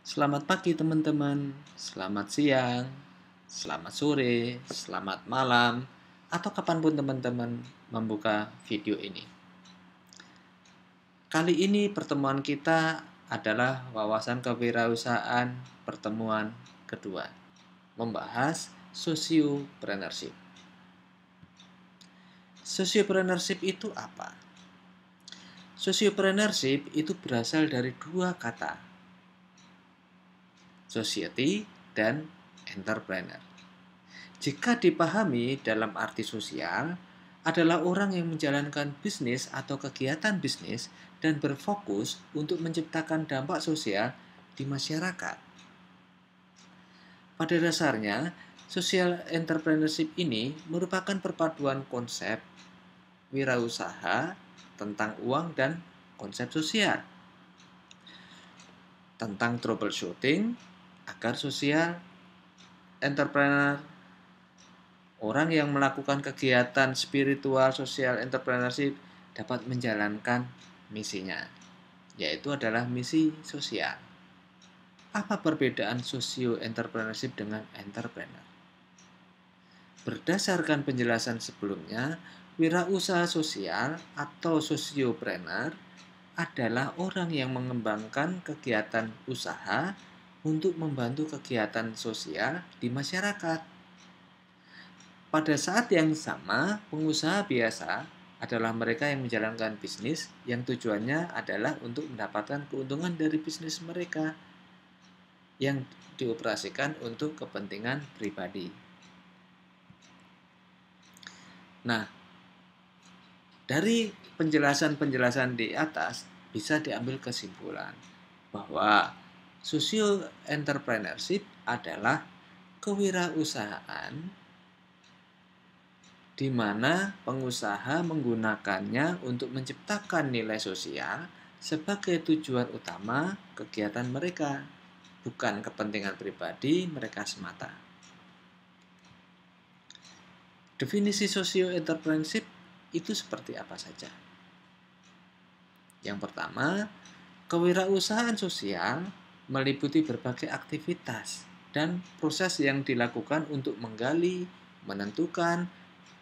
Selamat pagi teman-teman, selamat siang, selamat sore, selamat malam, atau kapanpun teman-teman membuka video ini. Kali ini pertemuan kita adalah wawasan kewirausahaan pertemuan kedua, membahas sociopreneurship. Sociopreneurship itu apa? Sociopreneurship itu berasal dari dua kata, society dan entrepreneur. Jika dipahami dalam arti sosial, adalah orang yang menjalankan bisnis atau kegiatan bisnis dan berfokus untuk menciptakan dampak sosial di masyarakat. Pada dasarnya, social entrepreneurship ini merupakan perpaduan konsep wirausaha tentang uang dan konsep sosial, tentang troubleshooting agar social entrepreneur, orang yang melakukan kegiatan spiritual social entrepreneurship dapat menjalankan misinya, yaitu adalah misi sosial. Apa perbedaan socio entrepreneurship dengan entrepreneur? Berdasarkan penjelasan sebelumnya, wirausaha sosial atau sociopreneur adalah orang yang mengembangkan kegiatan usaha untuk membantu kegiatan sosial di masyarakat. Pada saat yang sama, pengusaha biasa adalah mereka yang menjalankan bisnis yang tujuannya adalah untuk mendapatkan keuntungan dari bisnis mereka yang dioperasikan untuk kepentingan pribadi. Nah, dari penjelasan-penjelasan di atas bisa diambil kesimpulan bahwa social entrepreneurship adalah kewirausahaan di mana pengusaha menggunakannya untuk menciptakan nilai sosial sebagai tujuan utama kegiatan mereka, bukan kepentingan pribadi mereka semata. Definisi socio-entrepreneurship itu seperti apa saja? Yang pertama, kewirausahaan sosial meliputi berbagai aktivitas dan proses yang dilakukan untuk menggali, menentukan,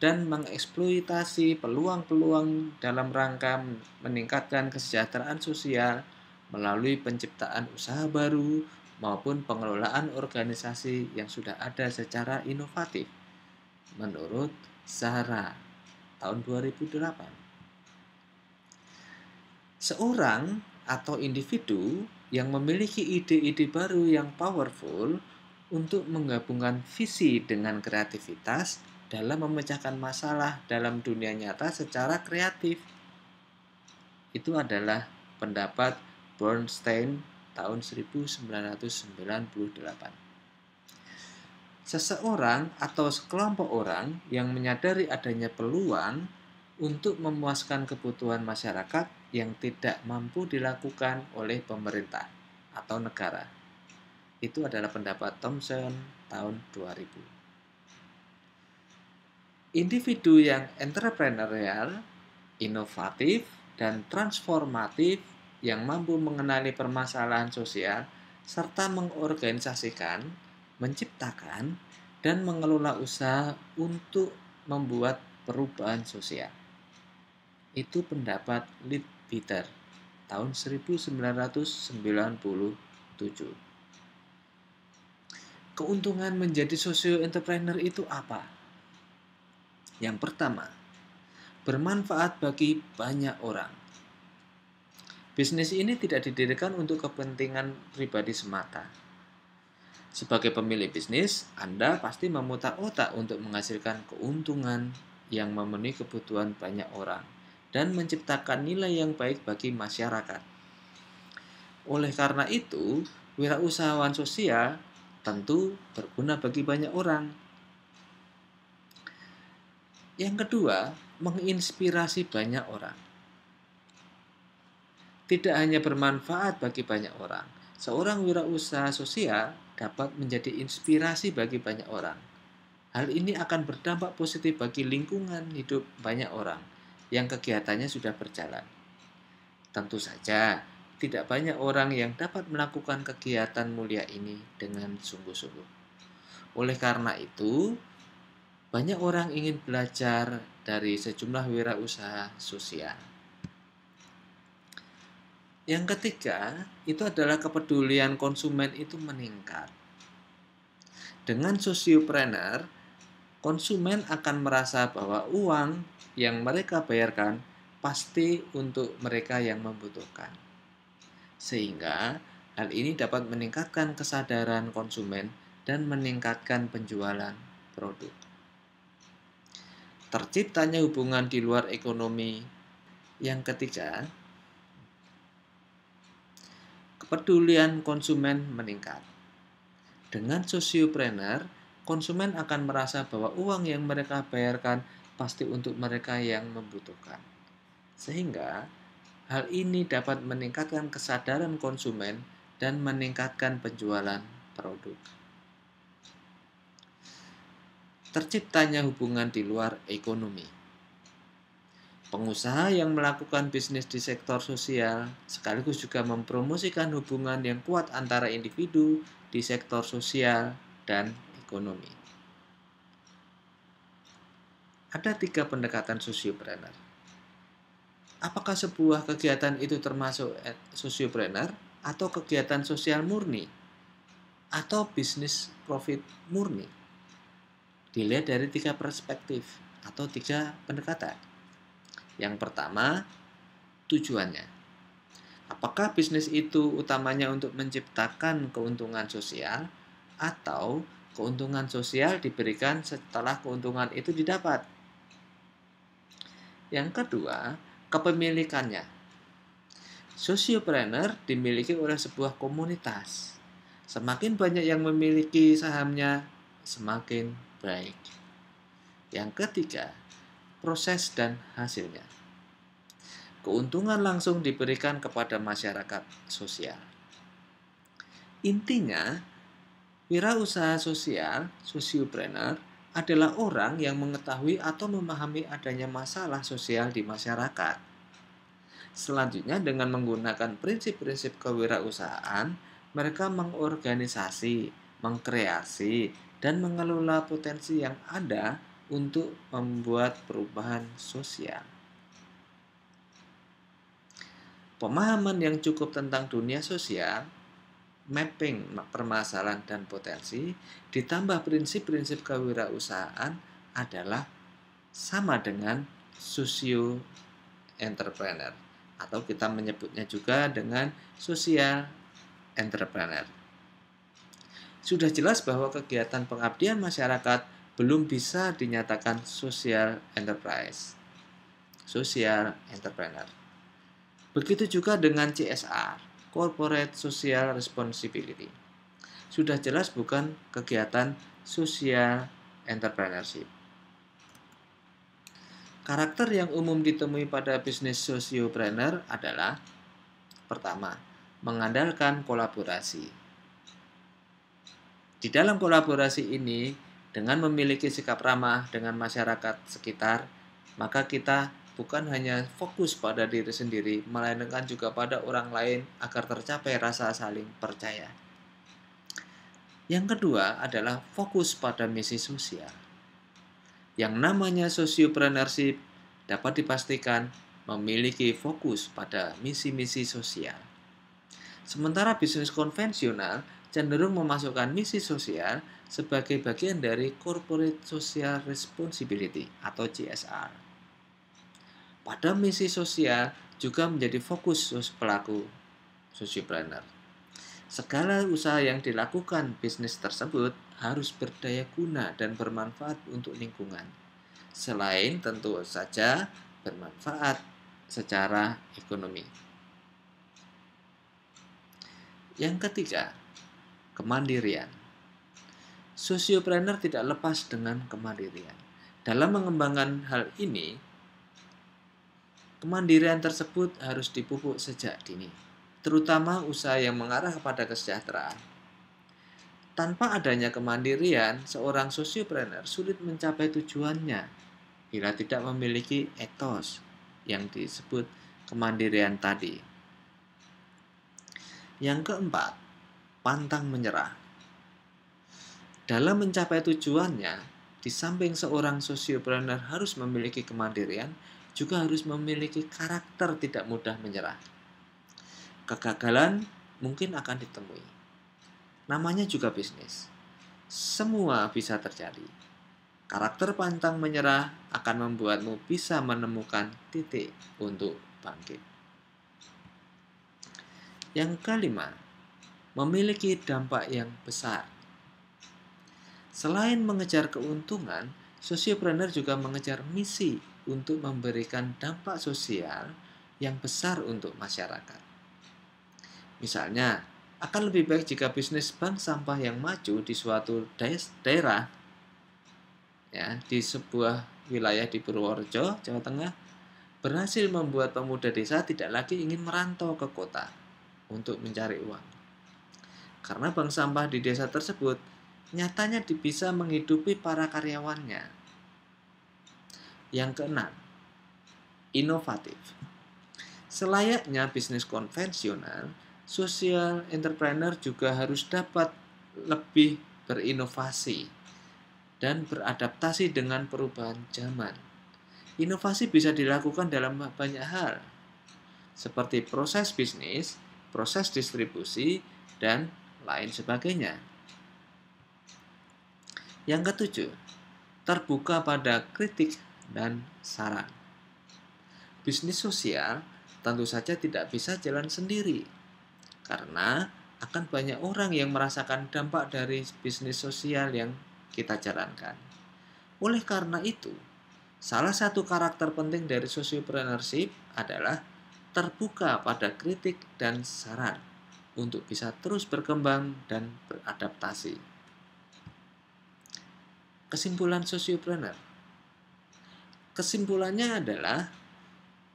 dan mengeksploitasi peluang-peluang dalam rangka meningkatkan kesejahteraan sosial melalui penciptaan usaha baru maupun pengelolaan organisasi yang sudah ada secara inovatif, menurut Zahra tahun 2008. Seorang atau individu yang memiliki ide-ide baru yang powerful untuk menggabungkan visi dengan kreativitas dalam memecahkan masalah dalam dunia nyata secara kreatif. Itu adalah pendapat Bernstein tahun 1998. Seseorang atau sekelompok orang yang menyadari adanya peluang untuk memuaskan kebutuhan masyarakat yang tidak mampu dilakukan oleh pemerintah atau negara. Itu adalah pendapat Thomson tahun 2000. Individu yang entrepreneurial, inovatif, dan transformatif yang mampu mengenali permasalahan sosial serta mengorganisasikan, menciptakan, dan mengelola usaha untuk membuat perubahan sosial. Itu pendapat Leadbeater tahun 1997. Keuntungan menjadi socio entrepreneur itu apa? Yang pertama, bermanfaat bagi banyak orang. Bisnis ini tidak didirikan untuk kepentingan pribadi semata. Sebagai pemilik bisnis, Anda pasti memutar otak untuk menghasilkan keuntungan yang memenuhi kebutuhan banyak orang dan menciptakan nilai yang baik bagi masyarakat. Oleh karena itu, wirausahawan sosial tentu berguna bagi banyak orang. Yang kedua, menginspirasi banyak orang. Tidak hanya bermanfaat bagi banyak orang, seorang wirausaha sosial dapat menjadi inspirasi bagi banyak orang. Hal ini akan berdampak positif bagi lingkungan hidup banyak orang yang kegiatannya sudah berjalan. Tentu saja, tidak banyak orang yang dapat melakukan kegiatan mulia ini dengan sungguh-sungguh. Oleh karena itu, banyak orang ingin belajar dari sejumlah wirausaha sosial. Yang ketiga, itu adalah kepedulian konsumen itu meningkat. Dengan sosiopreneur, konsumen akan merasa bahwa uang yang mereka bayarkan pasti untuk mereka yang membutuhkan. Sehingga hal ini dapat meningkatkan kesadaran konsumen dan meningkatkan penjualan produk. Terciptanya hubungan di luar ekonomi. Yang ketiga, kepedulian konsumen meningkat. Dengan sosiopreneur, konsumen akan merasa bahwa uang yang mereka bayarkan pasti untuk mereka yang membutuhkan. Sehingga hal ini dapat meningkatkan kesadaran konsumen dan meningkatkan penjualan produk. Terciptanya hubungan di luar ekonomi. Pengusaha yang melakukan bisnis di sektor sosial sekaligus juga mempromosikan hubungan yang kuat antara individu di sektor sosial dan ekonomi. Ada 3 pendekatan sosiopreneur. Apakah sebuah kegiatan itu termasuk sosiopreneur atau kegiatan sosial murni atau bisnis profit murni? Dilihat dari 3 perspektif atau 3 pendekatan. Yang pertama, tujuannya. Apakah bisnis itu utamanya untuk menciptakan keuntungan sosial atau keuntungan sosial diberikan setelah keuntungan itu didapat? Yang kedua, kepemilikannya. Sosiopreneur dimiliki oleh sebuah komunitas. Semakin banyak yang memiliki sahamnya, semakin baik. Yang ketiga, proses dan hasilnya. Keuntungan langsung diberikan kepada masyarakat sosial. Intinya, wirausaha sosial, sosiopreneur, adalah orang yang mengetahui atau memahami adanya masalah sosial di masyarakat. Selanjutnya, dengan menggunakan prinsip-prinsip kewirausahaan, mereka mengorganisasi, mengkreasi, dan mengelola potensi yang ada untuk membuat perubahan sosial. Pemahaman yang cukup tentang dunia sosial, mapping permasalahan dan potensi, ditambah prinsip-prinsip kewirausahaan adalah sama dengan socio entrepreneur, atau kita menyebutnya juga dengan social entrepreneur. Sudah jelas bahwa kegiatan pengabdian masyarakat belum bisa dinyatakan social enterprise, social entrepreneur. Begitu juga dengan CSR, Corporate Social Responsibility. Sudah jelas bukan kegiatan social entrepreneurship. Karakter yang umum ditemui pada bisnis sosiopreneur adalah: pertama, mengandalkan kolaborasi. Di dalam kolaborasi ini, dengan memiliki sikap ramah dengan masyarakat sekitar, maka kita bukan hanya fokus pada diri sendiri, melainkan juga pada orang lain agar tercapai rasa saling percaya. Yang kedua adalah fokus pada misi sosial. Yang namanya sociopreneurship dapat dipastikan memiliki fokus pada misi-misi sosial. Sementara bisnis konvensional cenderung memasukkan misi sosial sebagai bagian dari Corporate Social Responsibility atau CSR. Pada misi sosial juga menjadi fokus pelaku sosiopreneur. Segala usaha yang dilakukan bisnis tersebut harus berdaya guna dan bermanfaat untuk lingkungan. Selain tentu saja bermanfaat secara ekonomi. Yang ketiga, kemandirian. Sosiopreneur tidak lepas dengan kemandirian. Dalam mengembangkan hal ini, kemandirian tersebut harus dipupuk sejak dini, terutama usaha yang mengarah kepada kesejahteraan. Tanpa adanya kemandirian, seorang sosiopreneur sulit mencapai tujuannya bila tidak memiliki etos yang disebut kemandirian tadi. Yang keempat, pantang menyerah. Dalam mencapai tujuannya, di samping seorang sosiopreneur harus memiliki kemandirian, juga harus memiliki karakter tidak mudah menyerah. Kegagalan mungkin akan ditemui. Namanya juga bisnis. Semua bisa terjadi. Karakter pantang menyerah akan membuatmu bisa menemukan titik untuk bangkit. Yang kelima, memiliki dampak yang besar. Selain mengejar keuntungan, sosiopreneur juga mengejar misi untuk memberikan dampak sosial yang besar untuk masyarakat. Misalnya, akan lebih baik jika bisnis bank sampah yang maju di suatu daerah, ya, di sebuah wilayah di Purworejo, Jawa Tengah, berhasil membuat pemuda desa tidak lagi ingin merantau ke kota untuk mencari uang. Karena bank sampah di desa tersebut nyatanya bisa menghidupi para karyawannya. Yang keenam, inovatif. Selayaknya bisnis konvensional, social entrepreneur juga harus dapat lebih berinovasi dan beradaptasi dengan perubahan zaman. Inovasi bisa dilakukan dalam banyak hal, seperti proses bisnis, proses distribusi, dan lain sebagainya. Yang ketujuh, terbuka pada kritik dan saran. Bisnis sosial tentu saja tidak bisa jalan sendiri, karena akan banyak orang yang merasakan dampak dari bisnis sosial yang kita jalankan. Oleh karena itu, salah satu karakter penting dari sociopreneurship adalah terbuka pada kritik dan saran untuk bisa terus berkembang dan beradaptasi. Kesimpulan sosiopreneur. Kesimpulannya adalah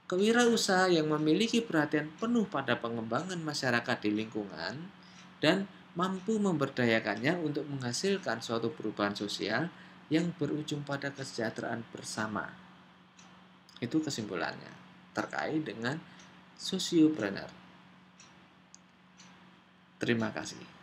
kewirausaha yang memiliki perhatian penuh pada pengembangan masyarakat di lingkungan dan mampu memberdayakannya untuk menghasilkan suatu perubahan sosial yang berujung pada kesejahteraan bersama. Itu kesimpulannya terkait dengan sosiopreneur. Terima kasih.